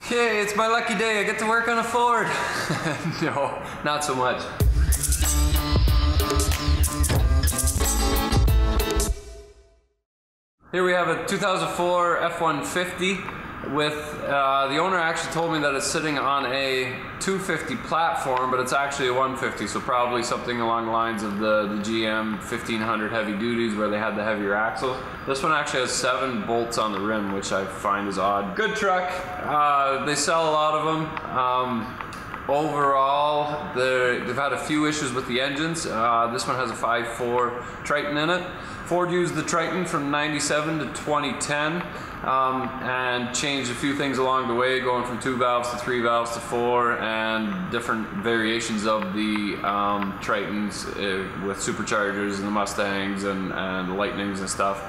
Okay, it's my lucky day. I get to work on a Ford. No, not so much. Here we have a 2004 F150 with, the owner actually told me that it's sitting on a 250 platform, but it's actually a 150, so probably something along the lines of the GM 1500 heavy duties where they had the heavier axles. This one actually has 7 bolts on the rim, which I find is odd. Good truck. They sell a lot of them. Overall, they've had a few issues with the engines. This one has a 5.4 Triton in it. Ford used the Triton from 97 to 2010 and changed a few things along the way, going from 2 valves to 3 valves to 4, and different variations of the Tritons with superchargers and the Mustangs and the Lightnings and stuff.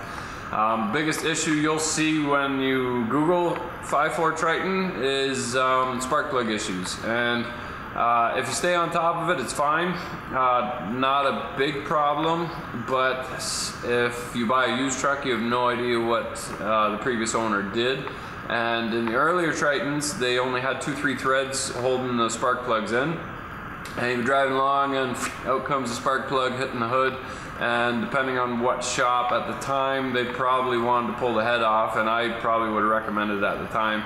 Biggest issue you'll see when you Google 5.4 Triton is spark plug issues, and if you stay on top of it, it's fine. Not a big problem, but if you buy a used truck, you have no idea what the previous owner did. And in the earlier Tritons, they only had 2-3 threads holding the spark plugs in. And you're driving along and out comes the spark plug hitting the hood, and depending on what shop at the time, they probably wanted to pull the head off, and I probably would have recommended it at the time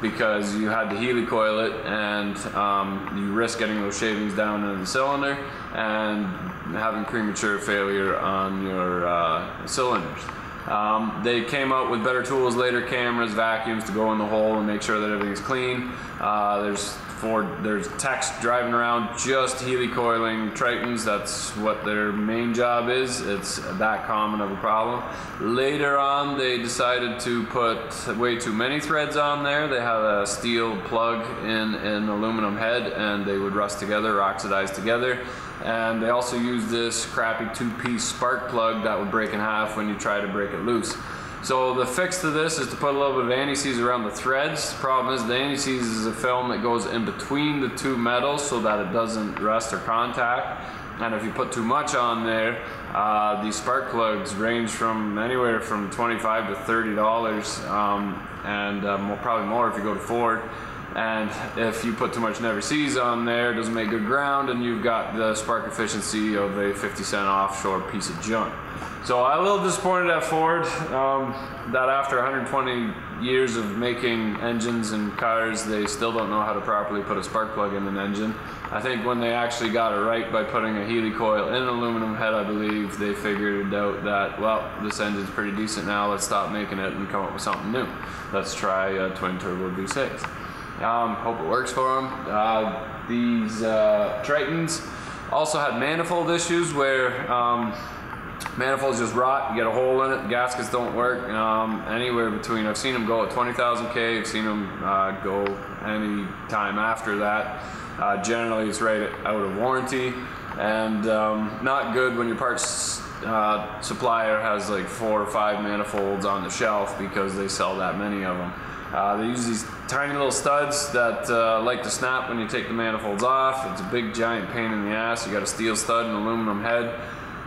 because you had to helicoil it, and you risk getting those shavings down into the cylinder and having premature failure on your cylinders. They came out with better tools later, cameras, vacuums to go in the hole and make sure that everything's clean. There's techs driving around just helicoiling Tritons. That's what their main job is. It's that common of a problem. Later on, they decided to put way too many threads on there. They had a steel plug in an aluminum head, and they would rust together or oxidize together. And they also used this crappy 2-piece spark plug that would break in half when you try to break it loose. So the fix to this is to put a little bit of anti-seize around the threads. The problem is the anti-seize is a film that goes in between the two metals so that it doesn't rust or contact. And if you put too much on there, these spark plugs range from anywhere from $25 to $30, and probably more if you go to Ford. And if you put too much never sees on there, it doesn't make good ground, and you've got the spark efficiency of a 50-cent offshore piece of junk. So I'm a little disappointed at Ford that after 120 years of making engines and cars, they still don't know how to properly put a spark plug in an engine. I think when they actually got it right by putting a helicoil in an aluminum head, I believe they figured out that, well, this engine's pretty decent now, let's stop making it and come up with something new. Let's try a twin turbo V6. Hope it works for them. These Tritons also had manifold issues where manifolds just rot, you get a hole in it, the gaskets don't work, anywhere between, I've seen them go at 20,000 K, I've seen them go any time after that. Generally it's right out of warranty, and not good when your parts supplier has like 4 or 5 manifolds on the shelf because they sell that many of them. They use these tiny little studs that like to snap when you take the manifolds off. It's a big giant pain in the ass. You got a steel stud and aluminum head.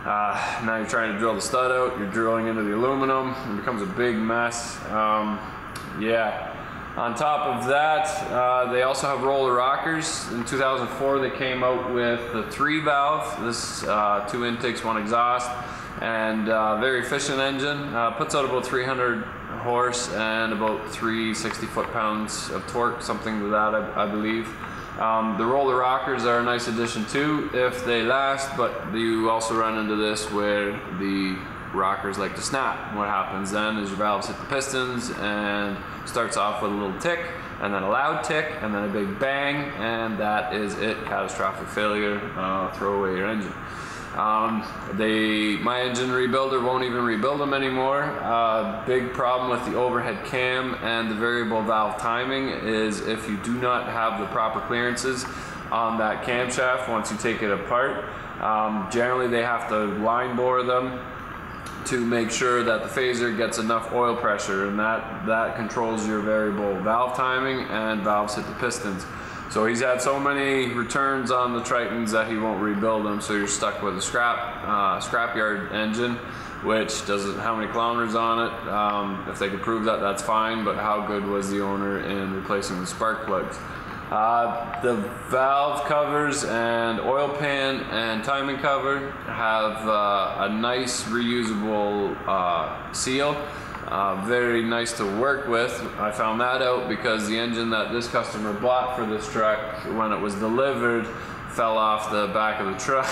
Now you're trying to drill the stud out, you're drilling into the aluminum, it becomes a big mess. Yeah. On top of that, they also have roller rockers. In 2004 they came out with the 3 valve, this 2 intakes, 1 exhaust, and very efficient engine. Puts out about 300 horse and about 360 foot-pounds of torque, something to that I believe. The roller rockers are a nice addition too if they last, but you also run into this where the rockers like to snap. What happens then is your valves hit the pistons and starts off with a little tick, and then a loud tick, and then a big bang, and that is it. Catastrophic failure. Throw away your engine. My engine rebuilder won't even rebuild them anymore. Big problem with the overhead cam and the variable valve timing is if you do not have the proper clearances on that camshaft once you take it apart, generally they have to line bore them to make sure that the phaser gets enough oil pressure, and that controls your variable valve timing and valves hit the pistons. So he's had so many returns on the Tritons that he won't rebuild them, so you're stuck with a scrapyard engine. which doesn't how many kilometers on it. If they could prove that, that's fine, but how good was the owner in replacing the spark plugs? The valve covers and oil pan and timing cover have a nice reusable seal. Very nice to work with. I found that out because the engine that this customer bought for this truck, when it was delivered, fell off the back of the truck.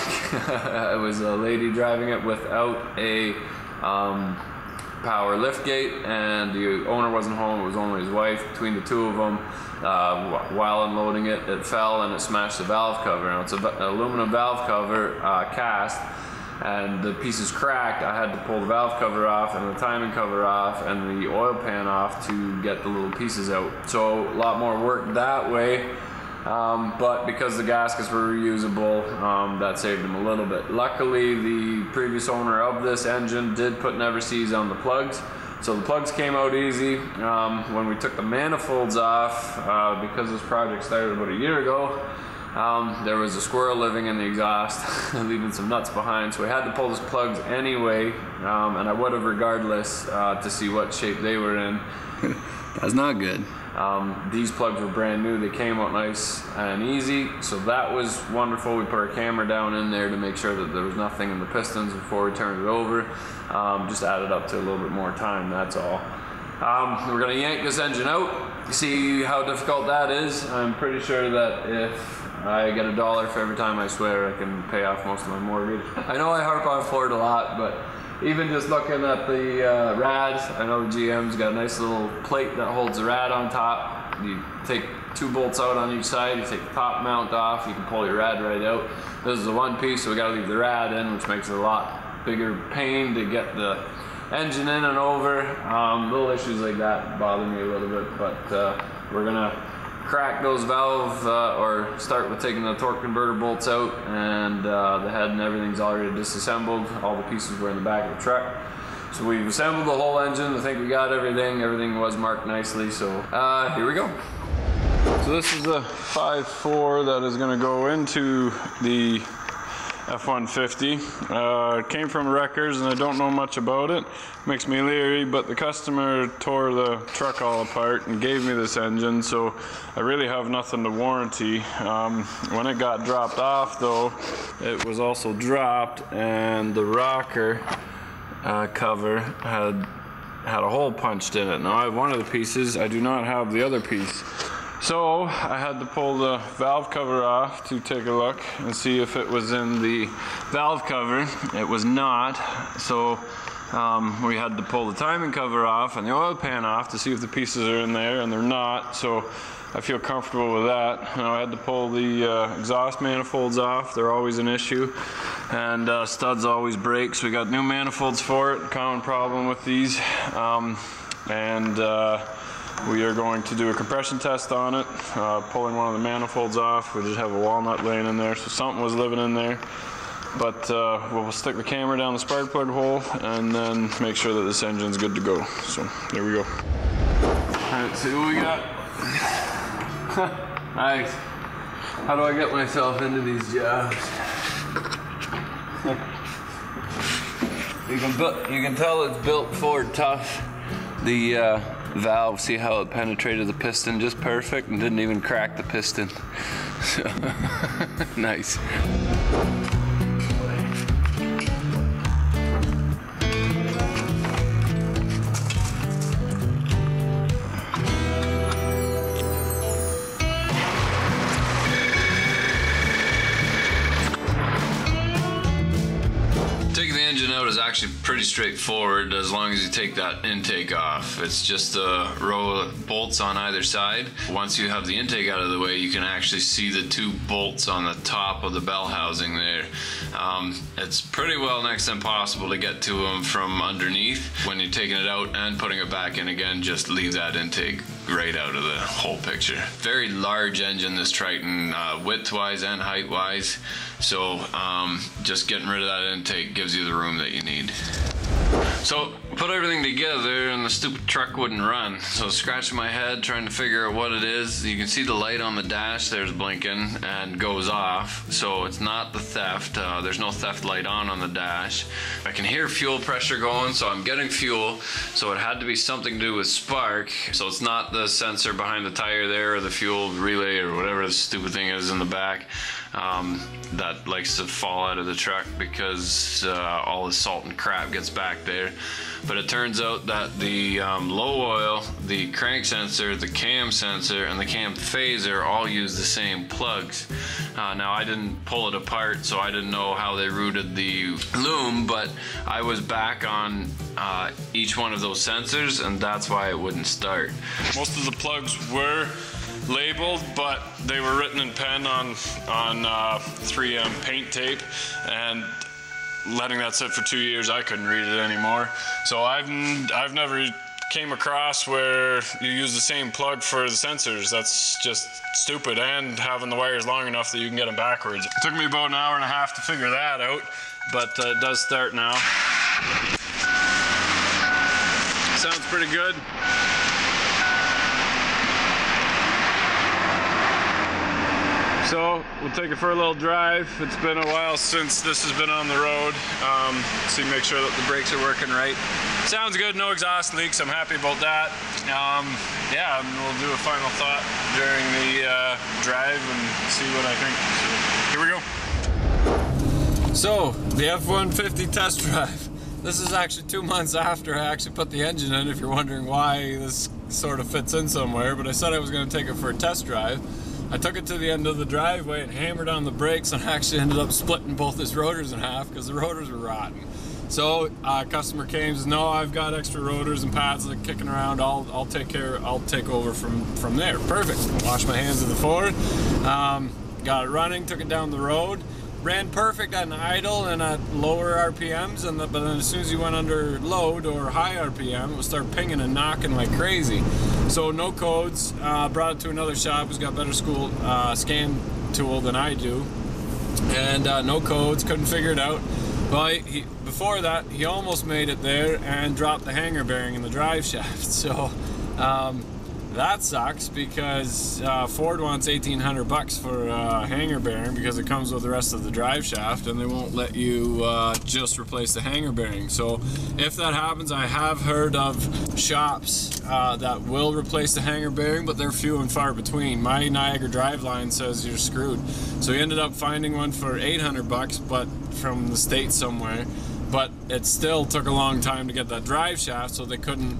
It was a lady driving it without a power lift gate, and the owner wasn't home. It was only his wife. Between the two of them, while unloading it, it fell and it smashed the valve cover. Now it's an aluminum valve cover cast, and the pieces cracked. I had to pull the valve cover off and the timing cover off and the oil pan off to get the little pieces out. So a lot more work that way. But because the gaskets were reusable, that saved them a little bit. Luckily, the previous owner of this engine did put never sees on the plugs, so the plugs came out easy. When we took the manifolds off, because this project started about a year ago, there was a squirrel living in the exhaust, leaving some nuts behind, so we had to pull those plugs anyway, and I would have regardless to see what shape they were in. That's not good. These plugs were brand new. They came out nice and easy, so that was wonderful. We put our camera down in there to make sure that there was nothing in the pistons before we turned it over. Just added up to a little bit more time, that's all. We're gonna yank this engine out, see how difficult that is. I'm pretty sure that if I get $1 for every time I swear, I can pay off most of my mortgage. I know I harp on Ford a lot, but even just looking at the rads, I know the GM's got a nice little plate that holds the rad on top. You take 2 bolts out on each side, you take the top mount off, you can pull your rad right out. This is a one piece, so we gotta leave the rad in, which makes it a lot bigger pain to get the engine in and over. Little issues like that bother me a little bit, but we're gonna crack those valve or start with taking the torque converter bolts out, and the head and everything's already disassembled. All the pieces were in the back of the truck, so we've assembled the whole engine. I think we got everything was marked nicely, so here we go. So this is a 5.4 that is going to go into the F150. It came from Wreckers, and I don't know much about it. Makes me leery, but the customer tore the truck all apart and gave me this engine, so I really have nothing to warranty. When it got dropped off, though, it was also dropped, and the rocker cover had a hole punched in it. Now I have one of the pieces, I do not have the other piece. So I had to pull the valve cover off to take a look and see if it was in the valve cover. It was not, so we had to pull the timing cover off and the oil pan off to see if the pieces are in there, and they're not, so I feel comfortable with that. Now I had to pull the exhaust manifolds off. They're always an issue, and studs always break, so we got new manifolds for it. Common problem with these. We are going to do a compression test on it, pulling one of the manifolds off. We just have a walnut laying in there, so something was living in there. But we'll stick the camera down the spark plug hole and then make sure that this engine's good to go. So there we go. Alright, see what we got. Nice. How do I get myself into these jobs? You can tell it's built Ford tough. The valve, see how it penetrated the piston just perfect and didn't even crack the piston. So, nice. Taking the engine out is actually pretty straightforward as long as you take that intake off. It's just a row of bolts on either side. Once you have the intake out of the way, you can actually see the 2 bolts on the top of the bell housing there. It's pretty well next to impossible to get to them from underneath. When you're taking it out and putting it back in again, just leave that intake right out of the whole picture. Very large engine, this Triton, width-wise and height-wise. So just getting rid of that intake gives you the room that you need. So put everything together and the stupid truck wouldn't run. So scratching my head trying to figure out what it is. You can see the light on the dash there's blinking and goes off. So it's not the theft. There's no theft light on the dash. I can hear fuel pressure going, so I'm getting fuel. So it had to be something to do with spark. So it's not the sensor behind the tire there or the fuel relay or whatever the stupid thing is in the back. That likes to fall out of the truck because all the salt and crap gets back there. But it turns out that the low oil, the crank sensor, the cam sensor, and the cam phaser all use the same plugs. Now I didn't pull it apart, so I didn't know how they routed the loom, but I was back on each one of those sensors, and that's why it wouldn't start. Most of the plugs were labeled, but they were written in pen on 3M paint tape, and letting that sit for 2 years, I couldn't read it anymore. So I've never came across where you use the same plug for the sensors. That's just stupid, and having the wires long enough that you can get them backwards. It took me about an hour and a half to figure that out, but it does start now. Sounds pretty good. So we'll take it for a little drive. It's been a while since this has been on the road. So you make sure that the brakes are working right. Sounds good, no exhaust leaks. I'm happy about that. Yeah, and we'll do a final thought during the drive and see what I think. So, here we go. So the F150 test drive. This is actually 2 months after I actually put the engine in, if you're wondering why this sort of fits in somewhere. But I said I was going to take it for a test drive. I took it to the end of the driveway and hammered on the brakes, and I actually ended up splitting both his rotors in half because the rotors were rotten. So customer came and says, no, I've got extra rotors and pads that are kicking around. I'll take over from there. Perfect. Wash my hands of the Ford. Got it running, took it down the road. Ran perfect at an idle and at lower RPMs, but then as soon as you went under load or high RPM, it would start pinging and knocking like crazy. So no codes, brought it to another shop who's got better scan tool than I do, and no codes, couldn't figure it out. Well, before that, he almost made it there and dropped the hanger bearing in the drive shaft. So that sucks because Ford wants $1,800 for a hanger bearing because it comes with the rest of the drive shaft, and they won't let you just replace the hanger bearing. So if that happens, I have heard of shops that will replace the hanger bearing, but they're few and far between. My Niagara drive line says you're screwed. So he ended up finding one for $800, but from the States somewhere. But it still took a long time to get that drive shaft, so they couldn't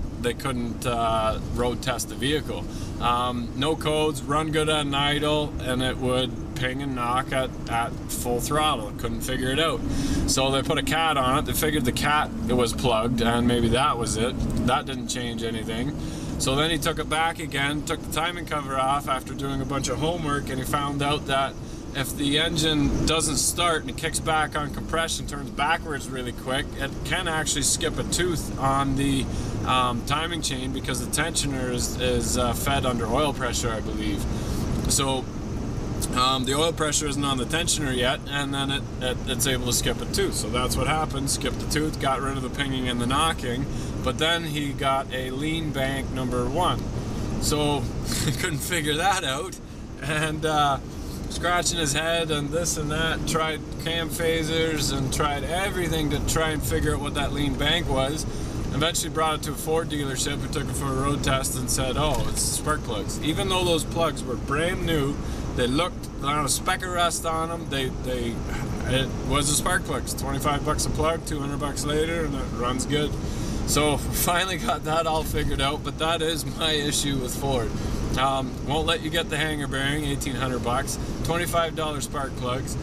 road test the vehicle. No codes, run good at an idle, and it would ping and knock at full throttle. Couldn't figure it out. So they put a cat on it. They figured the cat, it was plugged, and maybe that was it. That didn't change anything. So then he took it back again, took the timing cover off after doing a bunch of homework, and he found out that if the engine doesn't start and it kicks back on compression, turns backwards really quick, it can actually skip a tooth on the timing chain because the tensioner is fed under oil pressure, I believe. So the oil pressure isn't on the tensioner yet, and then it's able to skip a tooth. So that's what happened, skipped the tooth, got rid of the pinging and the knocking, but then he got a lean bank #1. So he couldn't figure that out, and scratching his head and this and that, tried cam phasers and tried everything to try and figure out what that lean bank was. Eventually brought it to a Ford dealership who took it for a road test and said, oh, it's spark plugs. Even though those plugs were brand new, they looked on a speck of rust on them, it was a spark plug. It's $25 a plug, $200 later, and it runs good. So finally got that all figured out, but that is my issue with Ford. Won't let you get the hanger bearing, $1,800, $25 spark plugs,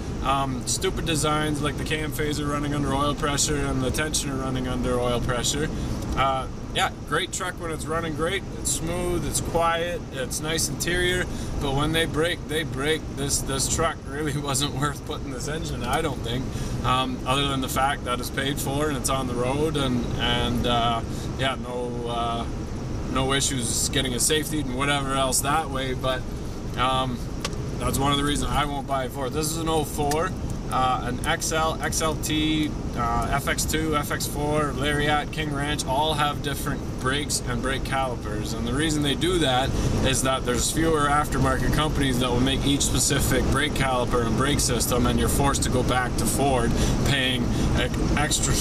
stupid designs like the cam phaser running under oil pressure and the tensioner running under oil pressure. Yeah, great truck when it's running great, it's smooth, it's quiet, it's nice interior, but when they break, they break. This truck really wasn't worth putting this engine in, I don't think, other than the fact that it's paid for and it's on the road, and yeah, no issues getting a safety and whatever else that way, but that's one of the reasons I won't buy a Ford. This is an 04. an XL, XLT, FX2, FX4, Lariat, King Ranch all have different brakes and brake calipers, and the reason they do that is that there's fewer aftermarket companies that will make each specific brake caliper and brake system, and you're forced to go back to Ford paying extra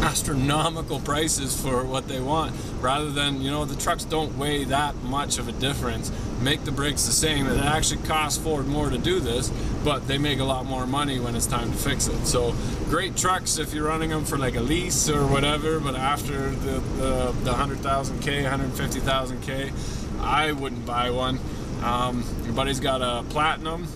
astronomical prices for what they want, rather than, you know, the trucks don't weigh that much of a difference. Make the brakes the same, and it actually costs Ford more to do this, but they make a lot more money when it's time to fix it. So great trucks if you're running them for like a lease or whatever, but after the 100,000 K, 150,000 K, I wouldn't buy one. Your buddy's got a Platinum,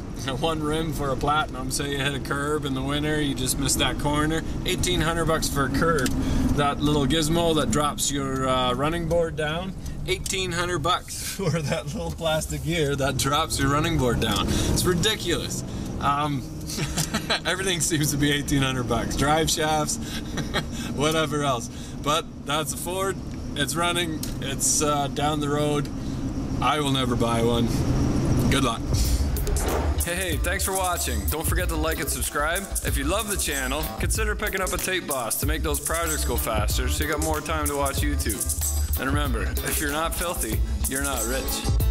one rim for a Platinum. Say you hit a curb in the winter, you just missed that corner, 1,800 bucks for a curb. That little gizmo that drops your running board down, 1,800 bucks for that little plastic gear that drops your running board down. It's ridiculous. Everything seems to be 1,800 bucks. Drive shafts, whatever else. But that's a Ford. It's running. It's down the road. I will never buy one. Good luck. Hey, thanks for watching. Don't forget to like and subscribe. If you love the channel, consider picking up a tape boss to make those projects go faster so you got more time to watch YouTube. And remember, if you're not filthy, you're not rich.